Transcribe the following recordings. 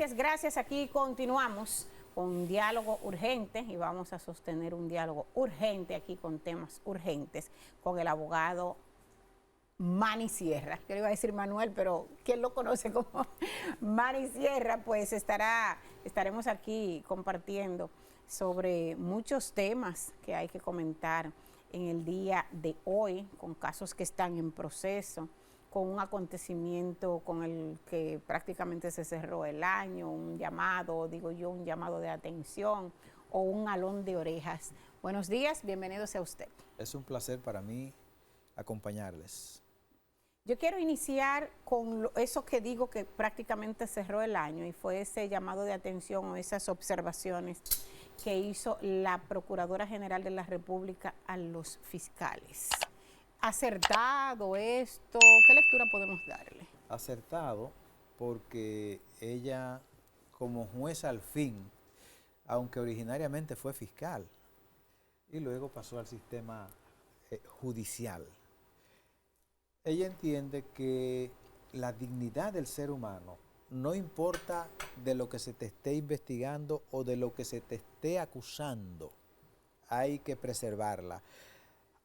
gracias. Aquí continuamos con un diálogo urgente y vamos a sostener un diálogo urgente aquí con temas urgentes con el abogado Manny Sierra. Yo le iba a decir Manuel, pero ¿quién lo conoce como Manny Sierra? Pues estaremos aquí compartiendo sobre muchos temas que hay que comentar en el día de hoy, con casos que están en proceso, con un acontecimiento con el que prácticamente se cerró el año, un llamado, digo yo, un llamado de atención o un alón de orejas. Buenos días, bienvenidos a usted. Es un placer para mí acompañarles. Yo quiero iniciar con eso que digo que prácticamente cerró el año y fue ese llamado de atención o esas observaciones que hizo la Procuradora General de la República a los fiscales. ¿Acertado esto? ¿Qué lectura podemos darle? Acertado porque ella, como jueza al fin, aunque originariamente fue fiscal y luego pasó al sistema judicial, ella entiende que la dignidad del ser humano, no importa de lo que se te esté investigando o de lo que se te esté acusando, hay que preservarla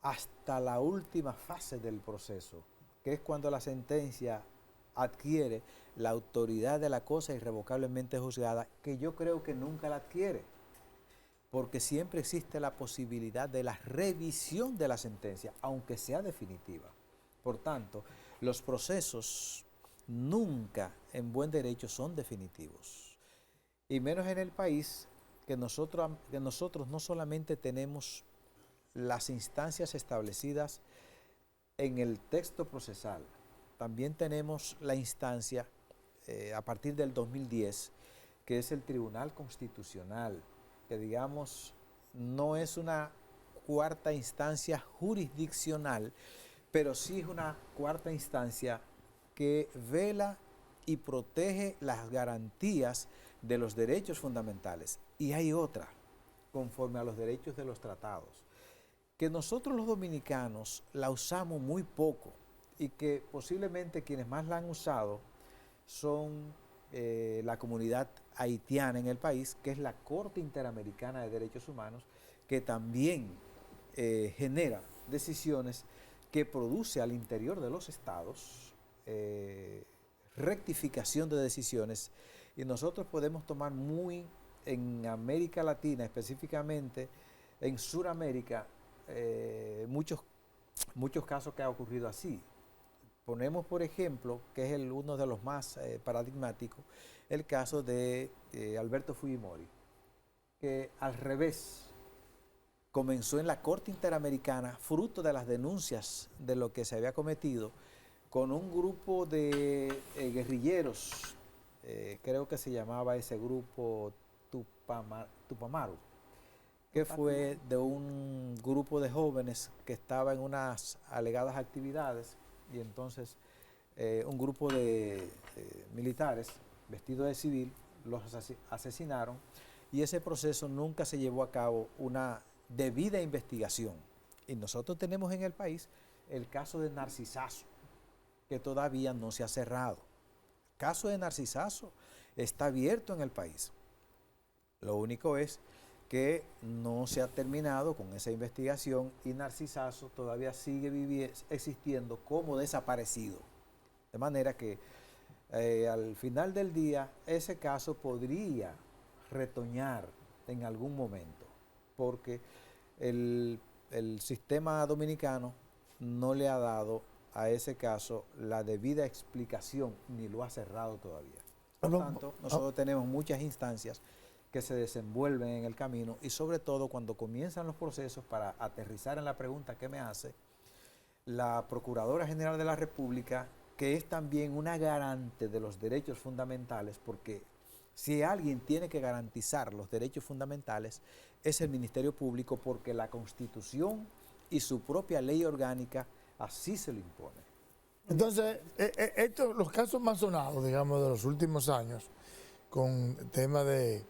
hasta la última fase del proceso, que es cuando la sentencia adquiere la autoridad de la cosa irrevocablemente juzgada, que yo creo que nunca la adquiere, porque siempre existe la posibilidad de la revisión de la sentencia, aunque sea definitiva. Por tanto, los procesos nunca en buen derecho son definitivos, y menos en el país que nosotros no solamente tenemos las instancias establecidas en el texto procesal, también tenemos la instancia a partir del 2010, que es el Tribunal Constitucional, que digamos no es una cuarta instancia jurisdiccional, pero sí es una cuarta instancia que vela y protege las garantías de los derechos fundamentales. Y hay otra, conforme a los derechos de los tratados, que nosotros los dominicanos la usamos muy poco y que posiblemente quienes más la han usado son la comunidad haitiana en el país, que es la Corte Interamericana de Derechos Humanos, que también genera decisiones que produce al interior de los estados rectificación de decisiones, y nosotros podemos tomar muy en América Latina, específicamente en Sudamérica, muchos casos que ha ocurrido así. Ponemos, por ejemplo, que es uno de los más paradigmáticos, el caso de Alberto Fujimori, que al revés comenzó en la Corte Interamericana, fruto de las denuncias de lo que se había cometido, con un grupo de guerrilleros, creo que se llamaba ese grupo Tupamaru, que fue de un grupo de jóvenes que estaba en unas alegadas actividades, y entonces un grupo de militares vestidos de civil los asesinaron, y ese proceso nunca se llevó a cabo una debida investigación. Y nosotros tenemos en el país el caso de Narcisazo, que todavía no se ha cerrado. El caso de Narcisazo está abierto en el país. Lo único es que no se ha terminado con esa investigación y Narcisazo todavía sigue existiendo como desaparecido. De manera que al final del día ese caso podría retoñar en algún momento, porque el sistema dominicano no le ha dado a ese caso la debida explicación ni lo ha cerrado todavía. Por tanto, nosotros tenemos muchas instancias que se desenvuelven en el camino, y sobre todo cuando comienzan los procesos, para aterrizar en la pregunta que me hace, la Procuradora General de la República, que es también una garante de los derechos fundamentales, porque si alguien tiene que garantizar los derechos fundamentales es el Ministerio Público, porque la Constitución y su propia ley orgánica así se lo impone. Entonces, los casos más sonados, digamos, de los últimos años, con temas de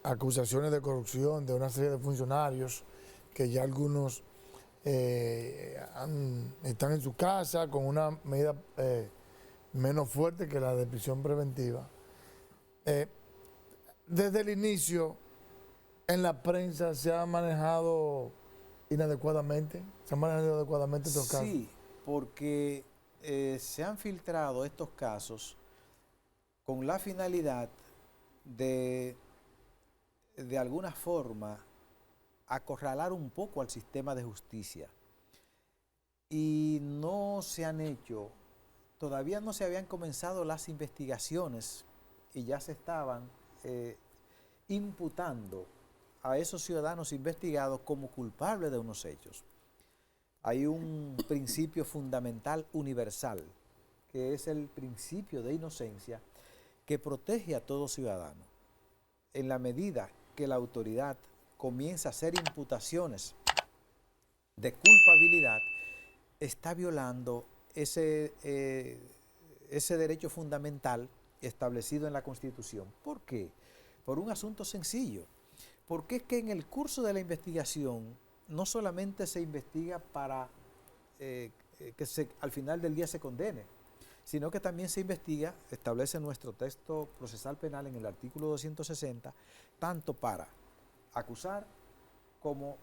acusaciones de corrupción de una serie de funcionarios, que ya algunos están en su casa con una medida menos fuerte que la de prisión preventiva. Desde el inicio, en la prensa se ha manejado inadecuadamente, se han manejado inadecuadamente estos casos. Sí, porque se han filtrado estos casos con la finalidad de alguna forma, acorralar un poco al sistema de justicia. Y no se han hecho, todavía no se habían comenzado las investigaciones y ya se estaban imputando a esos ciudadanos investigados como culpables de unos hechos. Hay un principio fundamental universal, que es el principio de inocencia, que protege a todo ciudadano. En la medida que la autoridad comienza a hacer imputaciones de culpabilidad, está violando ese derecho fundamental establecido en la Constitución. ¿Por qué? Por un asunto sencillo. Porque es que en el curso de la investigación no solamente se investiga para que al final del día se condene, sino que también se investiga, establece nuestro texto procesal penal en el artículo 260, tanto para acusar como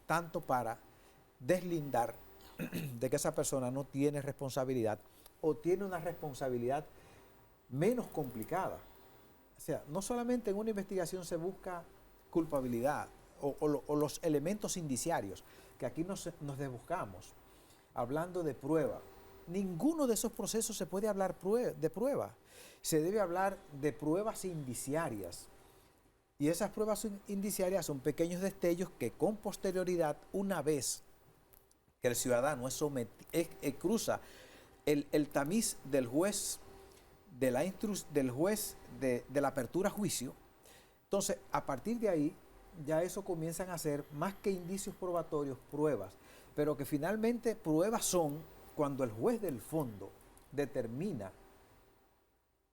tanto para deslindar de que esa persona no tiene responsabilidad o tiene una responsabilidad menos complicada. O sea, no solamente en una investigación se busca culpabilidad o los elementos indiciarios, que aquí nos desbuscamos, hablando de prueba. Ninguno de esos procesos se puede hablar de prueba. Se debe hablar de pruebas indiciarias. Y esas pruebas indiciarias son pequeños destellos que con posterioridad, una vez que el ciudadano cruza el tamiz del juez, de la apertura a juicio, entonces a partir de ahí ya eso comienzan a ser más que indicios probatorios, pruebas, pero que finalmente pruebas son cuando el juez del fondo determina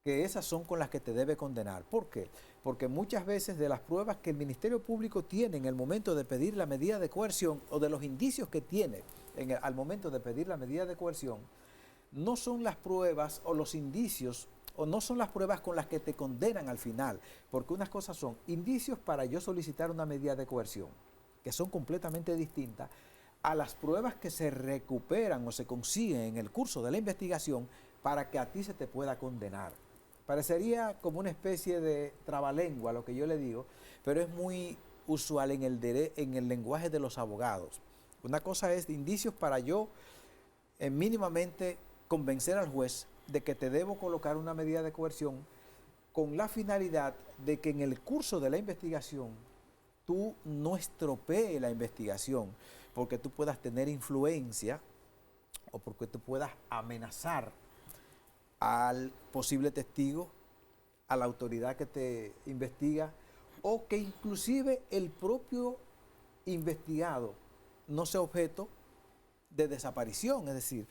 que esas son con las que te debe condenar. ¿Por qué? Porque muchas veces de las pruebas que el Ministerio Público tiene en el momento de pedir la medida de coerción o de los indicios que tiene al momento de pedir la medida de coerción, no son las pruebas o los indicios o no son las pruebas con las que te condenan al final, porque unas cosas son indicios para yo solicitar una medida de coerción, que son completamente distintas a las pruebas que se recuperan o se consiguen en el curso de la investigación para que a ti se te pueda condenar. Parecería como una especie de trabalengua lo que yo le digo, pero es muy usual en el lenguaje de los abogados. Una cosa es de indicios para yo mínimamente convencer al juez de que te debo colocar una medida de coerción con la finalidad de que en el curso de la investigación tú no estropees la investigación, porque tú puedas tener influencia o porque tú puedas amenazar al posible testigo, a la autoridad que te investiga, o que inclusive el propio investigado no sea objeto de desaparición. Es decir,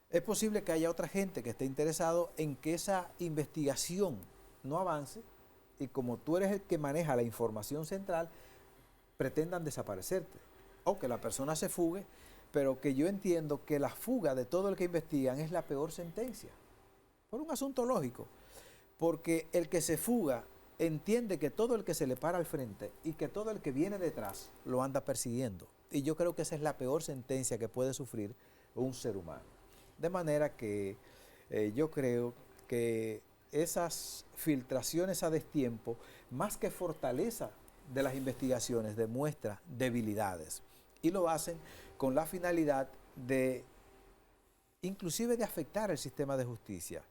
es posible que haya otra gente que esté interesado en que esa investigación no avance y como tú eres el que maneja la información central, pretendan desaparecerte o que la persona se fugue, pero que yo entiendo que la fuga de todo el que investigan es la peor sentencia. Por un asunto lógico, porque el que se fuga entiende que todo el que se le para al frente y que todo el que viene detrás lo anda persiguiendo. Y yo creo que esa es la peor sentencia que puede sufrir un ser humano. De manera que yo creo que esas filtraciones a destiempo, más que fortaleza de las investigaciones, demuestra debilidades. Y lo hacen con la finalidad de, inclusive de afectar el sistema de justicia.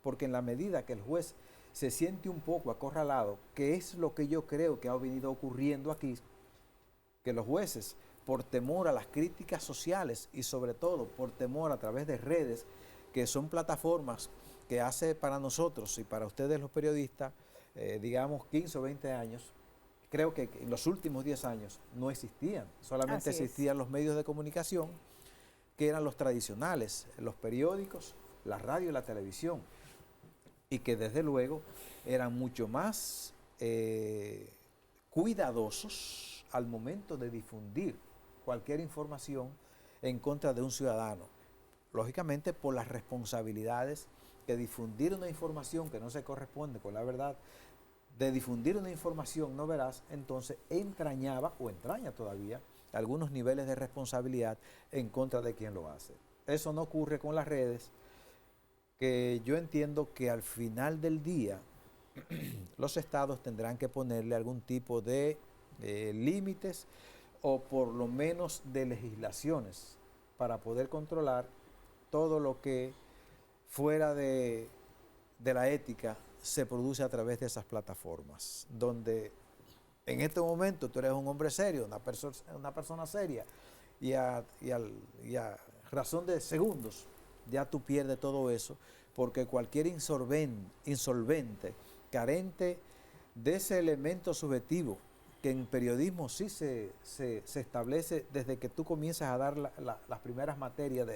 Porque en la medida que el juez se siente un poco acorralado, que es lo que yo creo que ha venido ocurriendo aquí, que los jueces, por temor a las críticas sociales y sobre todo por temor a través de redes, que son plataformas que hace para nosotros y para ustedes los periodistas, digamos 15 o 20 años, creo que en los últimos 10 años no existían, solamente existían los medios de comunicación, que eran los tradicionales, los periódicos, la radio y la televisión, y que desde luego eran mucho más cuidadosos al momento de difundir cualquier información en contra de un ciudadano. Lógicamente por las responsabilidades que difundir una información que no se corresponde con la verdad de difundir una información no veraz, entonces entrañaba o entraña todavía algunos niveles de responsabilidad en contra de quien lo hace. Eso no ocurre con las redes, que yo entiendo que al final del día los estados tendrán que ponerle algún tipo de límites o por lo menos de legislaciones para poder controlar todo lo que fuera de la ética se produce a través de esas plataformas, donde en este momento tú eres un hombre serio, una persona seria, y a razón de segundos ya tú pierdes todo eso, porque cualquier insolvente, carente de ese elemento subjetivo, que en periodismo sí se establece desde que tú comienzas a dar las primeras materias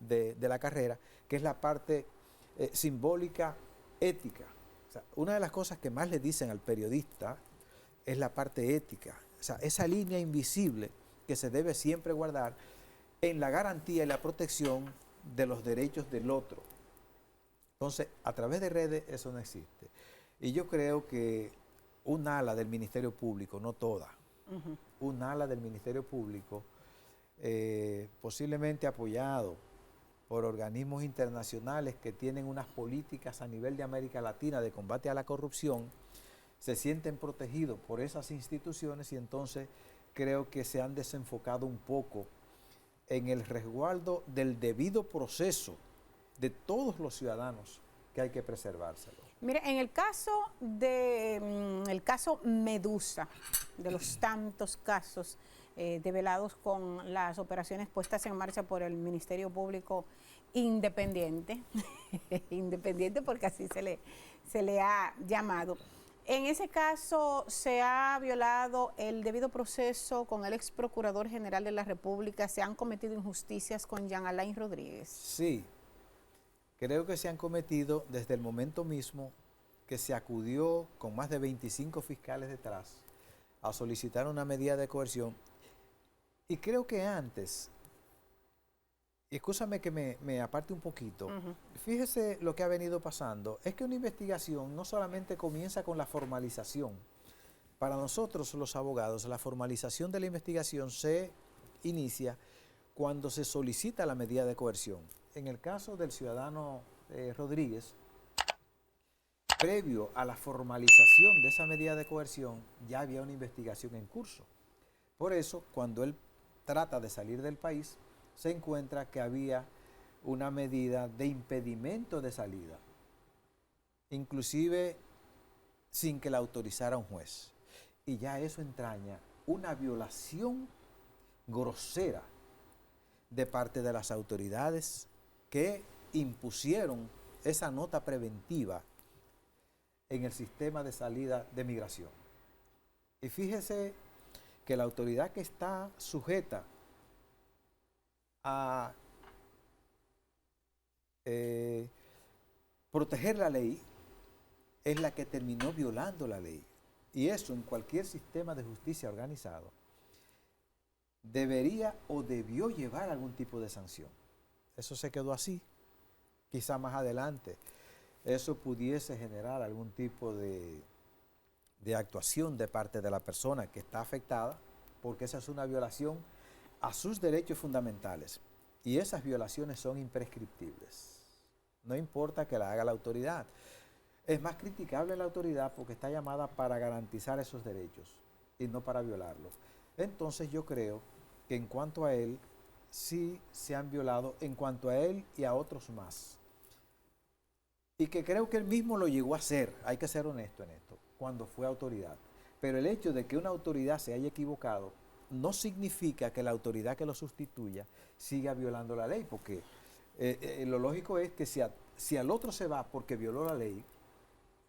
de la carrera, que es la parte simbólica ética. O sea, una de las cosas que más le dicen al periodista es la parte ética, o sea, esa línea invisible que se debe siempre guardar en la garantía y la protección de los derechos del otro. Entonces, a través de redes eso no existe. Y yo creo que un ala del Ministerio Público, no toda, un ala del Ministerio Público, posiblemente apoyado por organismos internacionales que tienen unas políticas a nivel de América Latina de combate a la corrupción, se sienten protegidos por esas instituciones y entonces creo que se han desenfocado un poco en el resguardo del debido proceso de todos los ciudadanos, que hay que preservárselo. Mire, en el caso Medusa, de los tantos casos develados con las operaciones puestas en marcha por el Ministerio Público Independiente, independiente porque así se le ha llamado. En ese caso, ¿se ha violado el debido proceso con el ex Procurador General de la República? ¿Se han cometido injusticias con Jean Alain Rodríguez? Sí, creo que se han cometido desde el momento mismo que se acudió con más de 25 fiscales detrás a solicitar una medida de coerción. Y creo que antes, y escúchame que me aparte un poquito, fíjese lo que ha venido pasando, es que una investigación no solamente comienza con la formalización. Para nosotros los abogados, la formalización de la investigación se inicia cuando se solicita la medida de coerción. En el caso del ciudadano Rodríguez, previo a la formalización de esa medida de coerción, ya había una investigación en curso. Por eso, cuando él trata de salir del país, se encuentra que había una medida de impedimento de salida, inclusive sin que la autorizara un juez. Y ya eso entraña una violación grosera de parte de las autoridades que impusieron esa nota preventiva en el sistema de salida de migración. Y fíjese que la autoridad que está sujeta a proteger la ley es la que terminó violando la ley. Y eso en cualquier sistema de justicia organizado debería o debió llevar algún tipo de sanción. Eso se quedó así. Quizá más adelante eso pudiese generar algún tipo de actuación de parte de la persona que está afectada, porque esa es una violación a sus derechos fundamentales. Y esas violaciones son imprescriptibles. No importa que la haga la autoridad. Es más criticable la autoridad porque está llamada para garantizar esos derechos y no para violarlos. Entonces yo creo que en cuanto a él, sí se han violado, en cuanto a él y a otros más. Y que creo que él mismo lo llegó a hacer, hay que ser honesto en esto, cuando fue autoridad. Pero el hecho de que una autoridad se haya equivocado no significa que la autoridad que lo sustituya siga violando la ley, porque lo lógico es que si al otro se va porque violó la ley,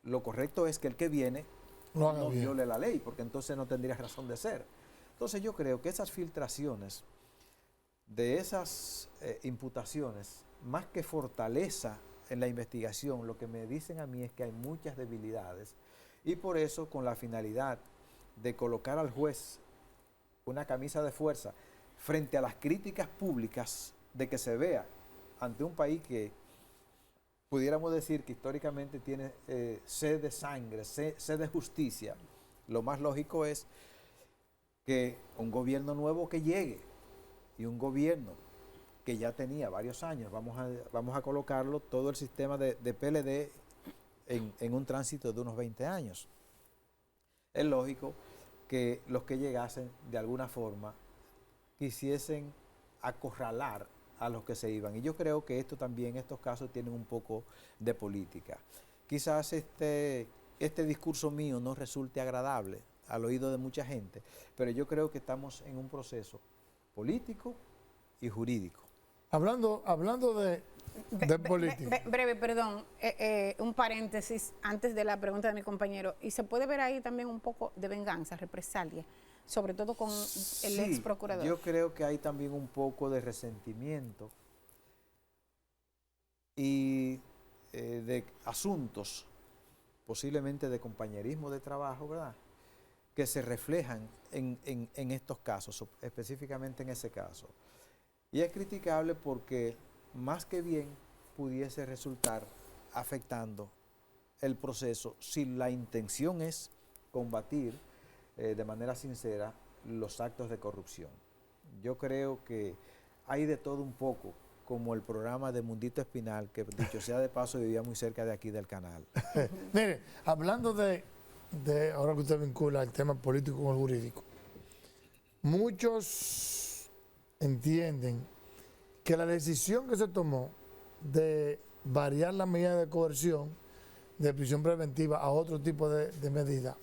lo correcto es que el que viene no viole la ley, porque entonces no tendría razón de ser. Entonces yo creo que esas filtraciones de esas imputaciones, más que fortaleza en la investigación, lo que me dicen a mí es que hay muchas debilidades y por eso, con la finalidad de colocar al juez una camisa de fuerza frente a las críticas públicas de que se vea ante un país que pudiéramos decir que históricamente tiene sed de sangre, sed de justicia, lo más lógico es que un gobierno nuevo que llegue y un gobierno que ya tenía varios años, vamos a colocarlo todo el sistema de PLD en un tránsito de unos 20 años. Es lógico que los que llegasen de alguna forma quisiesen acorralar a los que se iban. Y yo creo que esto también, estos casos tienen un poco de política. Quizás este discurso mío no resulte agradable al oído de mucha gente, pero yo creo que estamos en un proceso político y jurídico. Hablando de política. Breve, perdón, un paréntesis antes de la pregunta de mi compañero. Y se puede ver ahí también un poco de venganza, represalia, sobre todo con el ex procurador. Yo creo que hay también un poco de resentimiento y de asuntos, posiblemente de compañerismo de trabajo, ¿verdad?, que se reflejan en estos casos, específicamente en ese caso. Y es criticable porque más que bien pudiese resultar afectando el proceso si la intención es combatir de manera sincera los actos de corrupción. Yo creo que hay de todo un poco, como el programa de Mundito Espinal, que dicho sea de paso vivía muy cerca de aquí del canal. Mire, hablando de ahora que usted vincula el tema político con el jurídico, muchos entienden que la decisión que se tomó de variar la medida de coerción de prisión preventiva a otro tipo de medida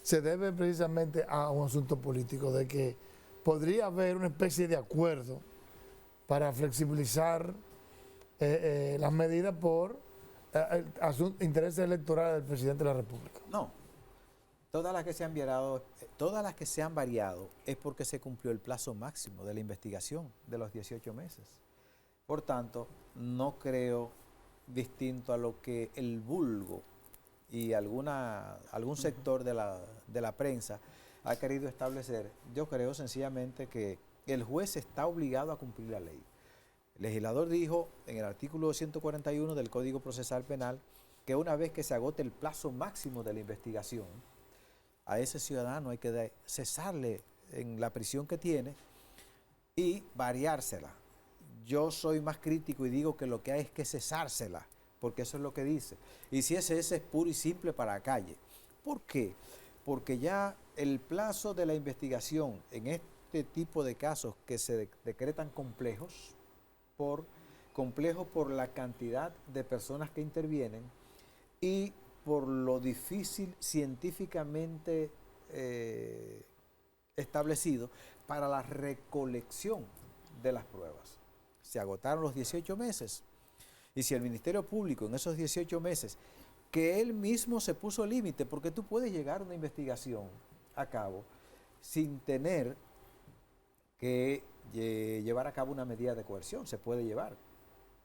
se debe precisamente a un asunto político, de que podría haber una especie de acuerdo para flexibilizar las medidas por intereses electorales del presidente de la República. No, todas las que se han variado es porque se cumplió el plazo máximo de la investigación de los 18 meses. Por tanto, no creo, distinto a lo que el vulgo y algún sector de la prensa ha querido establecer, yo creo sencillamente que el juez está obligado a cumplir la ley. El legislador dijo en el artículo 241 del Código Procesal Penal que una vez que se agote el plazo máximo de la investigación, a ese ciudadano hay que cesarle en la prisión que tiene y variársela. Yo soy más crítico y digo que lo que hay es que cesársela, porque eso es lo que dice. Y si ese es puro y simple para la calle. ¿Por qué? Porque ya el plazo de la investigación en este tipo de casos que se decretan complejos por la cantidad de personas que intervienen y por lo difícil científicamente establecido para la recolección de las pruebas. Se agotaron los 18 meses. Y si el Ministerio Público en esos 18 meses, que él mismo se puso límite, porque tú puedes llegar a una investigación a cabo sin tener que llevar a cabo una medida de coerción, se puede llevar.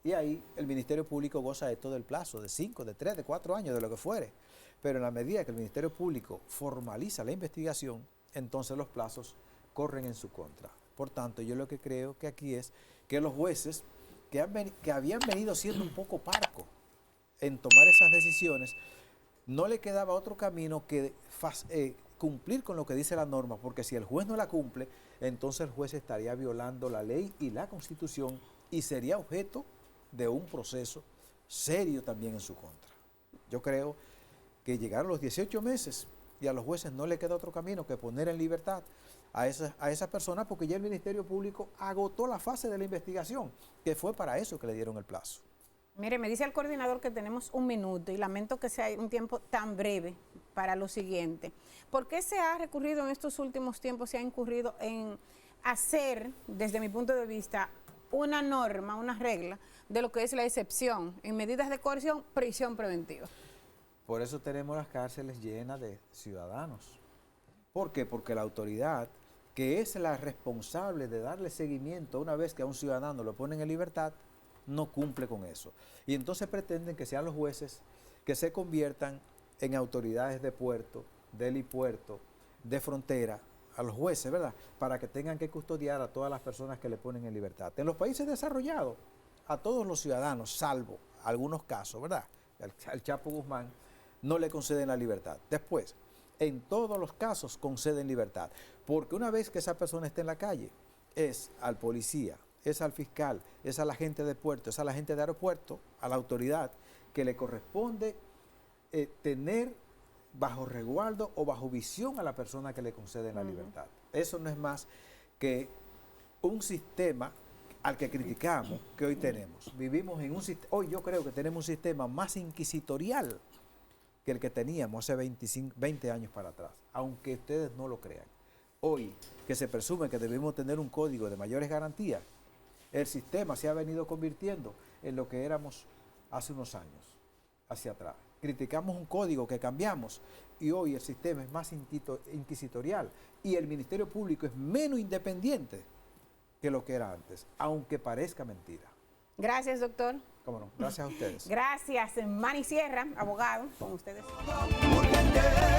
Y ahí el Ministerio Público goza de todo el plazo, de 5, de 3, de 4 años, de lo que fuere. Pero en la medida que el Ministerio Público formaliza la investigación, entonces los plazos corren en su contra. Por tanto, yo lo que creo que aquí es que los jueces que habían venido siendo un poco parcos en tomar esas decisiones, no le quedaba otro camino que cumplir con lo que dice la norma, porque si el juez no la cumple, entonces el juez estaría violando la ley y la Constitución y sería objeto de un proceso serio también en su contra. Yo creo que llegaron los 18 meses y a los jueces no le queda otro camino que poner en libertad a esa persona, porque ya el Ministerio Público agotó la fase de la investigación, que fue para eso que le dieron el plazo. Mire, me dice el coordinador que tenemos 1 minuto y lamento que sea un tiempo tan breve para lo siguiente. ¿Por qué se ha recurrido en estos últimos tiempos, se ha incurrido en hacer, desde mi punto de vista, una norma, una regla de lo que es la excepción en medidas de coerción, prisión preventiva? Por eso tenemos las cárceles llenas de ciudadanos. ¿Por qué? Porque la autoridad, que es la responsable de darle seguimiento una vez que a un ciudadano lo ponen en libertad, no cumple con eso. Y entonces pretenden que sean los jueces que se conviertan en autoridades de puerto, de helipuerto, de frontera, a los jueces, ¿verdad?, para que tengan que custodiar a todas las personas que le ponen en libertad. En los países desarrollados, a todos los ciudadanos, salvo algunos casos, ¿verdad? Al Chapo Guzmán no le conceden la libertad. Después, en todos los casos conceden libertad, porque una vez que esa persona esté en la calle, es al policía, es al fiscal, es a la gente de puerto, es a la gente de aeropuerto, a la autoridad, que le corresponde tener bajo resguardo o bajo visión a la persona que le conceden la libertad. Eso no es más que un sistema al que criticamos que hoy tenemos. Vivimos en un sistema, hoy yo creo que tenemos un sistema más inquisitorial que el que teníamos hace 20 años para atrás, aunque ustedes no lo crean. Hoy, que se presume que debemos tener un código de mayores garantías, el sistema se ha venido convirtiendo en lo que éramos hace unos años, hacia atrás. Criticamos un código que cambiamos y hoy el sistema es más inquisitorial y el Ministerio Público es menos independiente que lo que era antes, aunque parezca mentira. Gracias, doctor. ¿Cómo no? Gracias a ustedes. Gracias, Manny Sierra, abogado, con ustedes. Urgente.